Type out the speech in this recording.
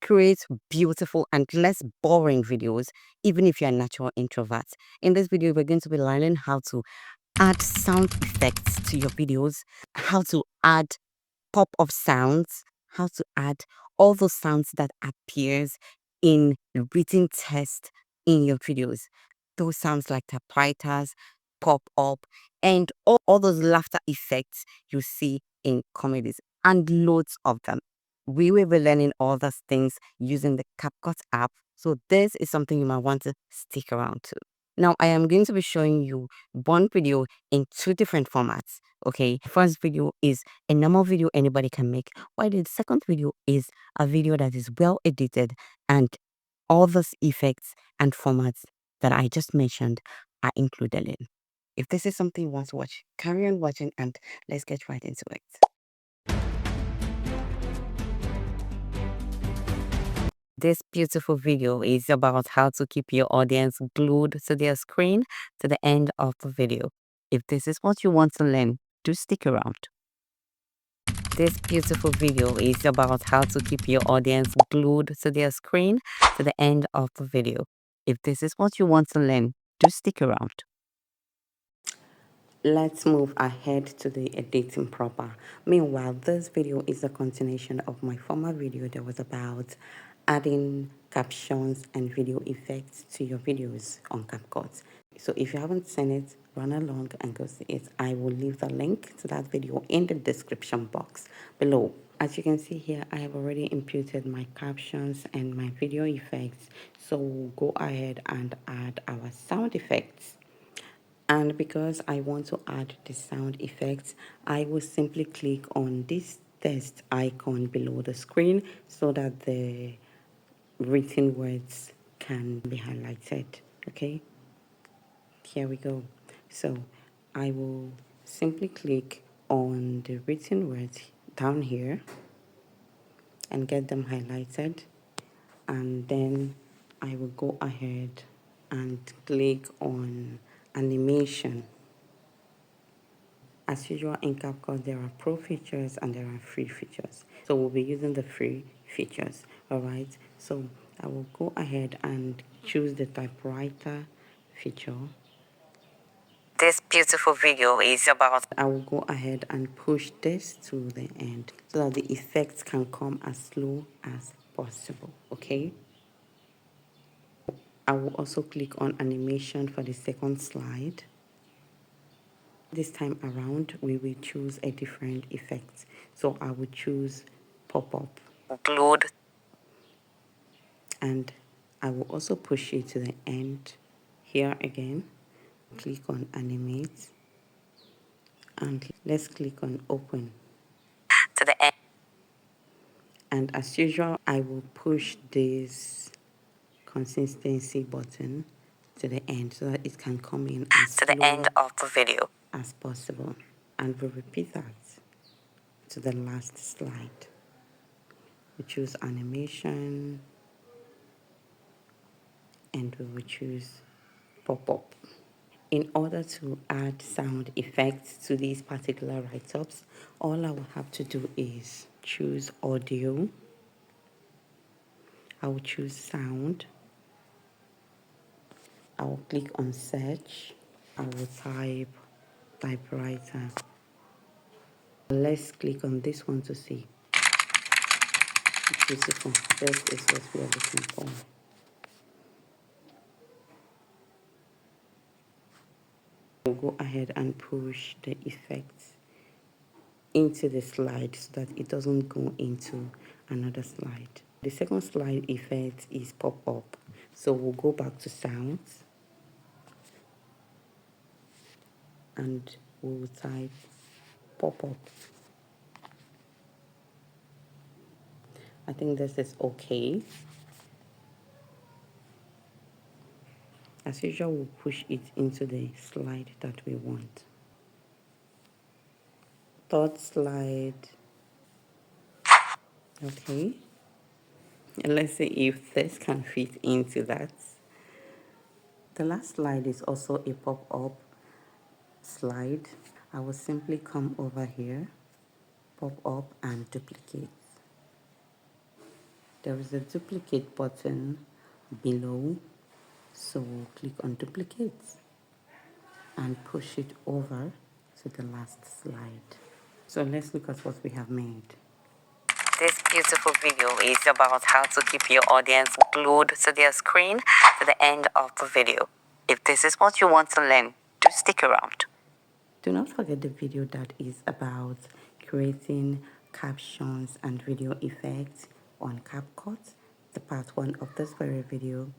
create beautiful and less boring videos, even if you're a natural introvert. In this video, we're going to be learning how to add sound effects to your videos, how to add pop-up sounds, how to add all those sounds that appears in written text in your videos. Those sounds like typewriters, pop-up, and all those laughter effects you see in comedies, and loads of them. We will be learning all those things using the CapCut app, so this is something you might want to stick around to. Now, I am going to be showing you one video in two different formats. Okay, first video is a normal video anybody can make, while the second video is a video that is well edited and all those effects and formats that I just mentioned are included in. If this is something you want to watch, carry on watching and let's get right into it. This beautiful video is about how to keep your audience glued to their screen to the end of the video. If this is what you want to learn, do stick around. This beautiful video is about how to keep your audience glued to their screen to the end of the video. If this is what you want to learn, do stick around. Let's move ahead to the editing proper. Meanwhile, this video is a continuation of my former video that was about adding captions and video effects to your videos on CapCut. So if you haven't seen it, run along and go see it. I will leave the link to that video in the description box below. As you can see here, I have already imputed my captions and my video effects. So we'll go ahead and add our sound effects. And because I want to add the sound effects, I will simply click on this test icon below the screen so that the written words can be highlighted. Okay, here we go. So I will simply click on the written words down here and get them highlighted, and then I will go ahead and click on animation. As usual in CapCut, there are pro features and there are free features. So we'll be using the free features, all right? So I will go ahead and choose the typewriter feature. This beautiful video is about... I will go ahead and push this to the end so that the effects can come as slow as possible, okay? I will also click on animation for the second slide. This time around, we will choose a different effect. So I will choose pop-up. Glued. And I will also push it to the end. Here again, click on animate. And let's click on open. To the end. And as usual, I will push this consistency button to the end so that it can come in as to the end of the video as possible. And we'll repeat that to the last slide. We choose animation and we will choose pop-up. In order to add sound effects to these particular write-ups, all I will have to do is choose audio. I will choose sound. I will click on search. I will type typewriter. Let's click on this one to see. Beautiful. This is what we are looking for. We'll go ahead and push the effects into the slide so that it doesn't go into another slide. The second slide effect is pop-up. So we'll go back to sounds and we'll type pop-up. I think this is okay. As usual, we'll push it into the slide that we want. Third slide. Okay. And let's see if this can fit into that. The last slide is also a pop-up slide. I will simply come over here, pop up and duplicate. There is a duplicate button below, so click on duplicate and push it over to the last slide. So let's look at what we have made. This beautiful video is about how to keep your audience glued to their screen to the end of the video. If this is what you want to learn, do stick around. Do not forget the video that is about creating captions and video effects on CapCut. The part 1 of this very video